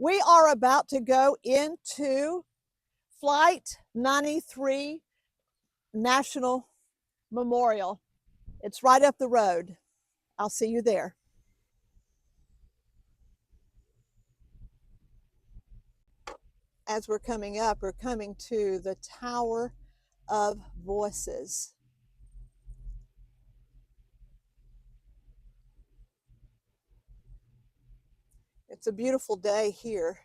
We are about to go into Flight 93 National Memorial. It's right up the road. I'll see you there. As we're coming up, we're coming to the Tower of Voices. It's a beautiful day here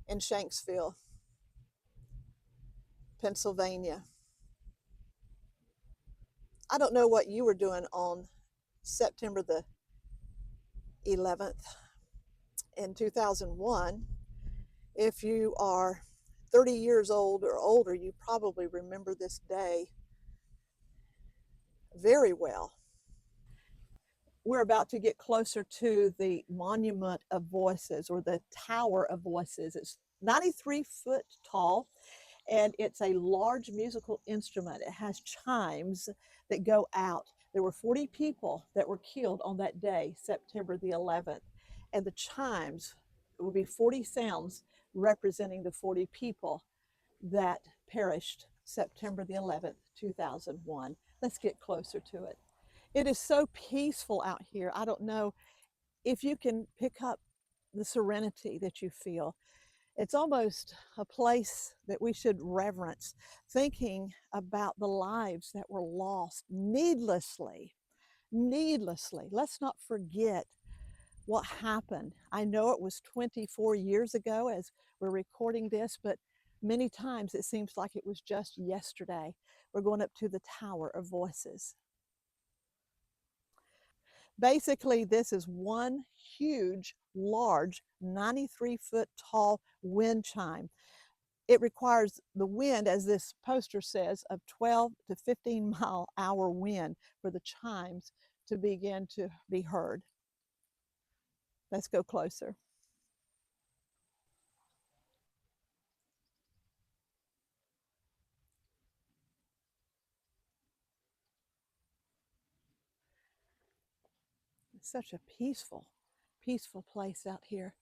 in Shanksville, Pennsylvania. I don't know what you were doing on September the 11th in 2001. If you are 30 years old or older, you probably remember this day very well. We're about to get closer to the Monument of Voices, or the Tower of Voices. It's 93 foot tall, and it's a large musical instrument. It has chimes that go out. There were 40 people that were killed on that day, September the 11th, and the chimes will be 40 sounds representing the 40 people that perished September the 11th, 2001. Let's get closer to it. It is so peaceful out here. I don't know if you can pick up the serenity that you feel. It's almost a place that we should reverence, thinking about the lives that were lost needlessly. Needlessly. Let's not forget what happened. I know it was 24 years ago as we're recording this, but many times it seems like it was just yesterday. We're going up to the Tower of Voices. Basically, this is one huge, large, 93 foot tall wind chime. It requires the wind, as this poster says, of 12 to 15-mile-hour wind for the chimes to begin to be heard. Let's go closer. It's such a peaceful, peaceful place out here.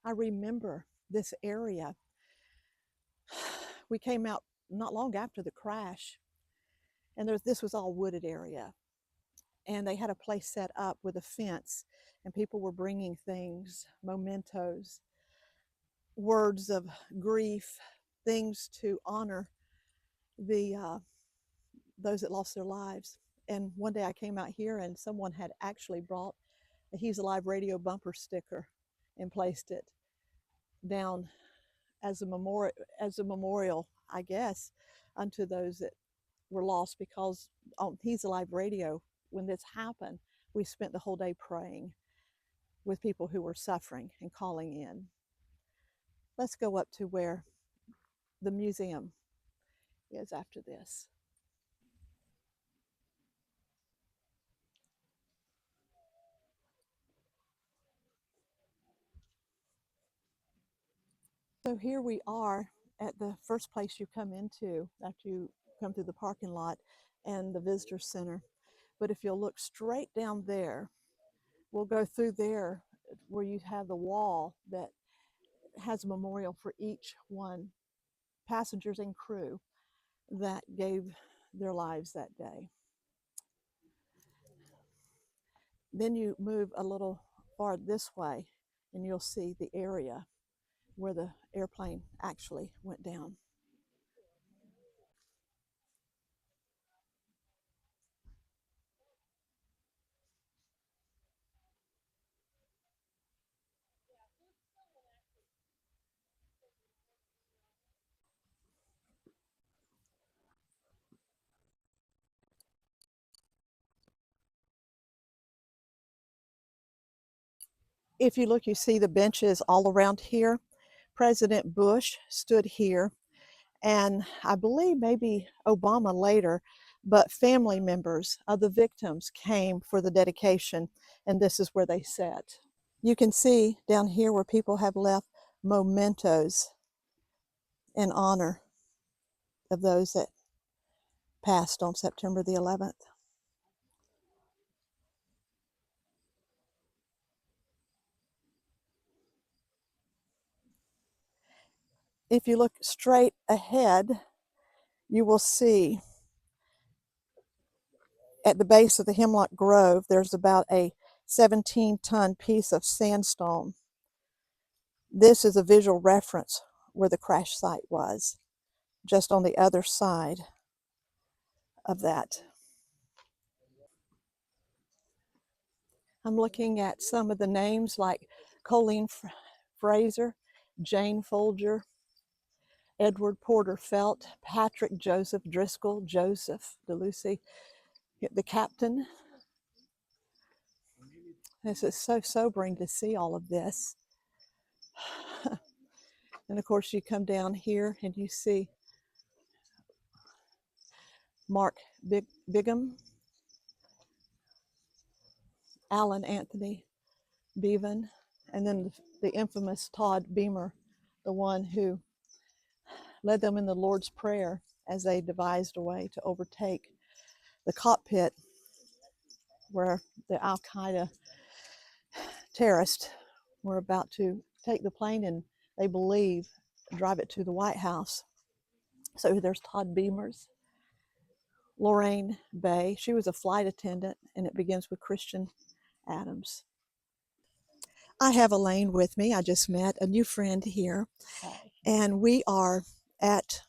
I remember this area. We came out not long after the crash, and this was all wooded area. And they had a place set up with a fence, and people were bringing things, mementos, words of grief, things to honor the those that lost their lives. And one day I came out here, and someone had actually brought a He's Alive radio bumper sticker and placed it down as a memorial, I guess, unto those that were lost, because on He's Alive radio, when this happened, we spent the whole day praying with people who were suffering and calling in. Let's go up to where the museum is after this. So here we are at the first place you come into after you come through the parking lot and the visitor center. But if you'll look straight down there, we'll go through there where you have the wall that has a memorial for each one, passengers and crew, that gave their lives that day. Then you move a little far this way and you'll see the area where the airplane actually went down. If you look, you see the benches all around here. President Bush stood here, and I believe maybe Obama later, but family members of the victims came for the dedication, and this is where they sat. You can see down here where people have left mementos in honor of those that passed on September the 11th. if you look straight ahead, you will see at the base of the Hemlock Grove, there's about a 17-ton piece of sandstone. This is a visual reference where the crash site was, just on the other side of that. I'm looking at some of the names like Colleen Fraser, Jane Folger, Edward Porter Felt, Patrick Joseph Driscoll, Joseph DeLucy, the captain. This is so sobering to see all of this. And of course, you come down here and you see Mark Bigham, Alan Anthony Bevan, and then the infamous Todd Beamer, the one who led them in the Lord's Prayer as they devised a way to overtake the cockpit where the Al-Qaeda terrorists were about to take the plane and, they believe, drive it to the White House. So there's Todd Beamer's. Lorraine Bay, she was a flight attendant, and it begins with Christian Adams. I have Elaine with me. I just met a new friend here. Hi. And we are at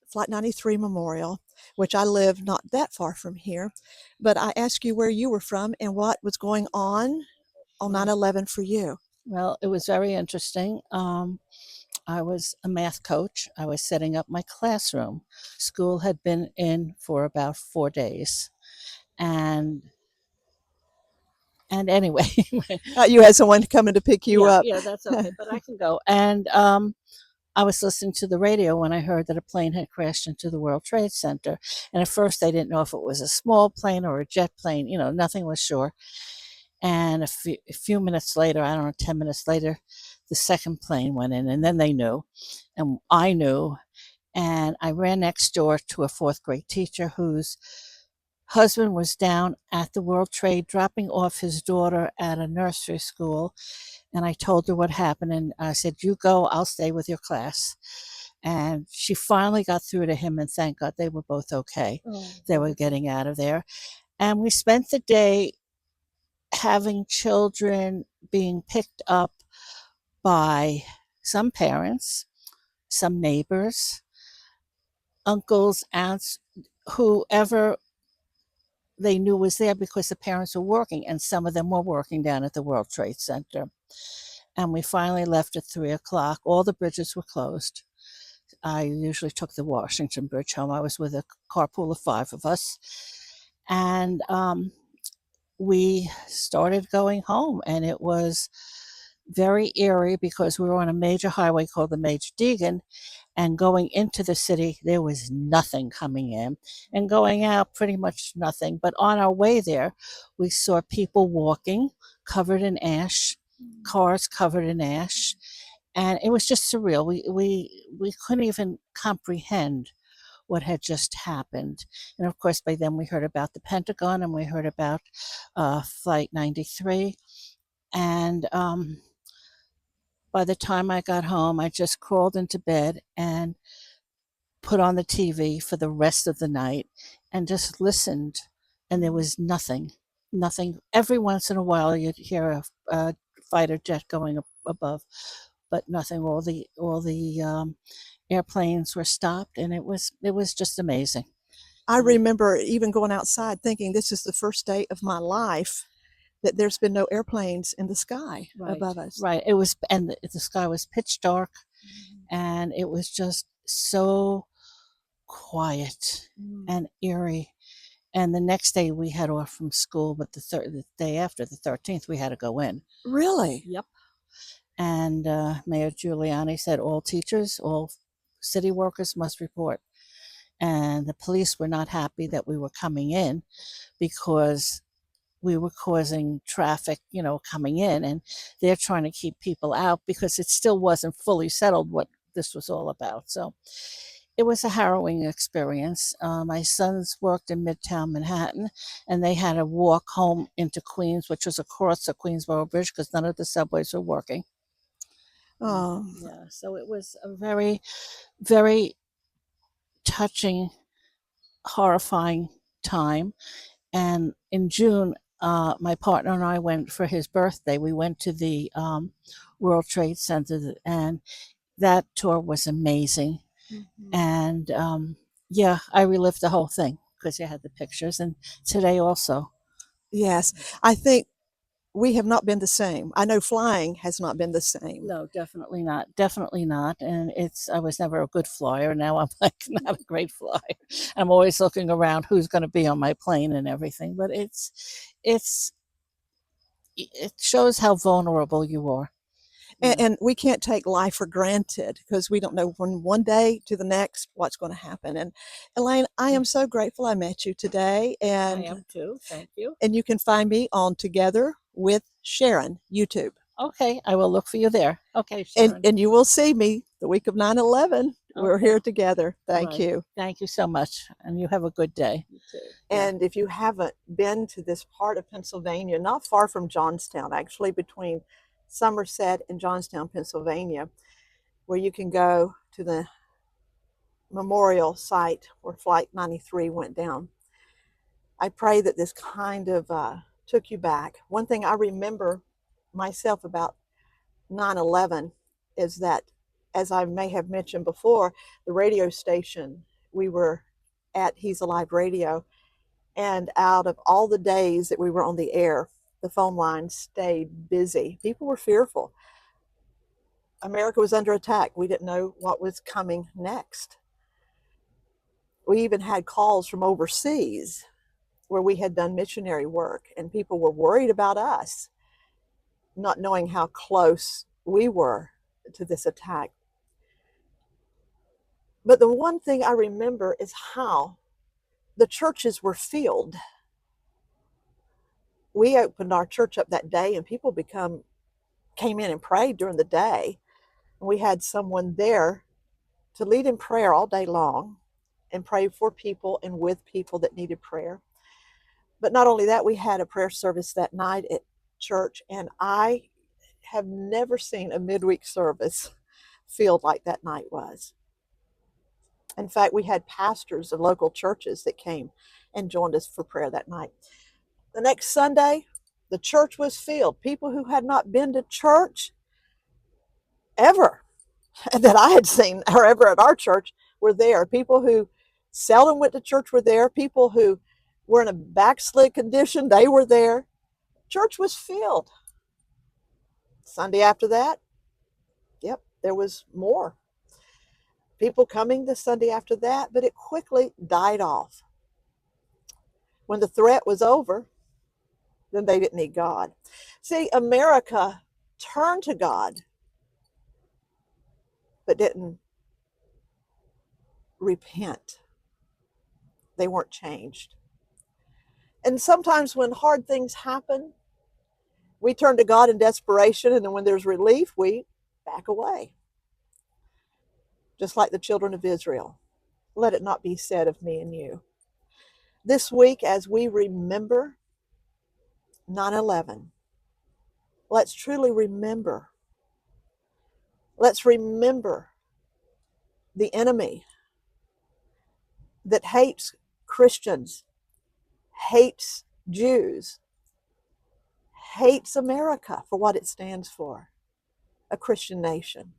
Flight 93 Memorial, which I live not that far from here. But I asked you where you were from and what was going on 9/11 for you. Well, it was very interesting. I was a math coach. I was setting up my classroom. School had been in for about 4 days. And anyway, You had someone coming to pick you up. Yeah, that's okay, but I can go. And I was listening to the radio when I heard that a plane had crashed into the World Trade Center. And at first, I didn't know if it was a small plane or a jet plane. You know, nothing was sure. And a few minutes later, I don't know, 10 minutes later, the second plane went in, and then they knew, and I knew. And I ran next door to a fourth grade teacher whose husband was down at the World Trade dropping off his daughter at a nursery school. And I told her what happened, and I said, "You go, I'll stay with your class." And she finally got through to him, and thank God they were both okay. They were getting out of there. And we spent the day having children being picked up by some parents, some neighbors, uncles, aunts, whoever they knew was there, because the parents were working, and some of them were working down at the World Trade Center. And we finally left at 3:00. All the bridges were closed. I usually took the Washington Bridge home. I was with a carpool of 5 of us. And we started going home, and it was very eerie because we were on a major highway called the Major Deegan, and going into the city, there was nothing coming in, and going out, pretty much nothing. But on our way there, we saw people walking covered in ash, cars covered in ash, and it was just surreal. We couldn't even comprehend what had just happened. And of course, by then we heard about the Pentagon, and we heard about Flight 93. And by the time I got home, I just crawled into bed and put on the TV for the rest of the night and just listened. And there was nothing. Every once in a while, you'd hear a fighter jet going above, but nothing. All the airplanes were stopped, and it was just amazing. I remember even going outside thinking, this is the first day of my life that there's been no airplanes in the sky above us. Right. It was, and the sky was pitch dark, and it was just so quiet and eerie. And the next day we had off from school, but the day after, the 13th, we had to go in. Really? Yep. And Mayor Giuliani said all teachers, all city workers must report. And the police were not happy that we were coming in, because we were causing traffic, coming in, and they're trying to keep people out because it still wasn't fully settled what this was all about. So it was a harrowing experience. My sons worked in Midtown Manhattan, and they had to walk home into Queens, which was across the Queensboro Bridge because none of the subways were working. Oh, Yeah. So it was a very, very touching, horrifying time. And in June, my partner and I went for his birthday. We went to the World Trade Center, and that tour was amazing. mhm. And yeah, I relived the whole thing because you had the pictures, and today also. Yes, I think we have not been the same. I know flying has not been the same. No, definitely not. Definitely not. And I was never a good flyer. Now I'm like not a great flyer. I'm always looking around who's going to be on my plane and everything. But it's, it shows how vulnerable you are. Yeah. And we can't take life for granted because we don't know from one day to the next what's going to happen. And Elaine, I am so grateful I met you today. I am too. Thank you. And you can find me on Together with Sharon YouTube. Okay. I will look for you there. Okay, And Sharon. and you will see me the week of 9/11. We're Okay. here together. Thank Right. you. Thank you so much. And you have a good day. You too. Yeah. And if you haven't been to this part of Pennsylvania, not far from Johnstown, actually between Somerset and Johnstown, Pennsylvania, where you can go to the memorial site where Flight 93 went down, I pray that this kind of took you back. One thing I remember myself about 9/11 is that, as I may have mentioned before, the radio station we were at, He's Alive Radio, and out of all the days that we were on the air, the phone lines stayed busy. People were fearful. America was under attack. We didn't know what was coming next. We even had calls from overseas where we had done missionary work, and people were worried about us, not knowing how close we were to this attack. But the one thing I remember is how the churches were filled. We opened our church up that day, and people came in and prayed during the day. And we had someone there to lead in prayer all day long and pray for people and with people that needed prayer. But not only that, we had a prayer service that night at church, and I have never seen a midweek service filled like that night was. In fact, we had pastors of local churches that came and joined us for prayer that night. The next Sunday, the church was filled. People who had not been to church ever that I had seen or ever at our church were there. People who seldom went to church were there. People who were in a backslid condition, they were there. Church was filled. Sunday after that, yep, there was more people coming the Sunday after that, but it quickly died off. When the threat was over, then they didn't need God. See, America turned to God, but didn't repent. They weren't changed. And sometimes when hard things happen, we turn to God in desperation, and then when there's relief, we back away. Just like the children of Israel. Let it not be said of me and you. This week, as we remember 9/11, let's truly remember. Let's remember the enemy that hates Christians, hates Jews, hates America for what it stands for, a Christian nation.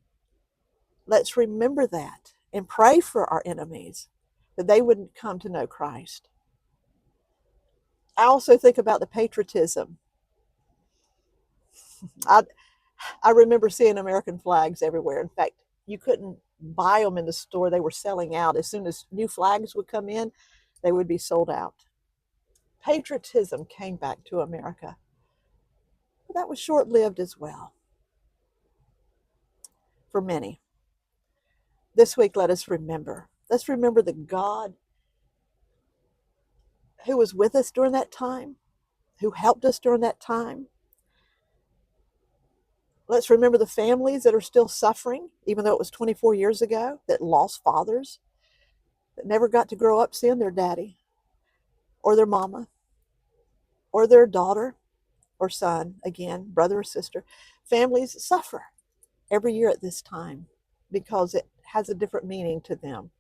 Let's remember that and pray for our enemies that they wouldn't come to know Christ. I also think about the patriotism. I, I remember seeing American flags everywhere. In fact, you couldn't buy them in the store. They were selling out. As soon as new flags would come in, they would be sold out. Patriotism came back to America. But that was short lived as well for many. This week, let us remember. Let's remember the God who was with us during that time, who helped us during that time. Let's remember the families that are still suffering, even though it was 24 years ago, that lost fathers, that never got to grow up seeing their daddy or their mama or their daughter or son, again, brother or sister. Families suffer. every year at this time because it has a different meaning to them.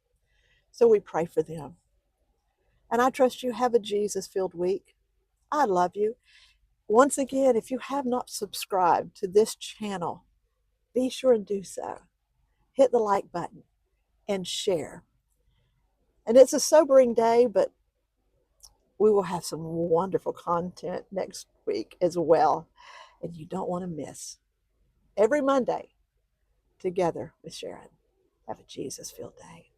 So we pray for them. And I trust you have a Jesus-filled week. I love you. Once again, if you have not subscribed to this channel, be sure and do so. Hit the like button and share. And it's a sobering day, but we will have some wonderful content next week as well. And you don't want to miss every Monday together with Sharon. Have a Jesus-filled day.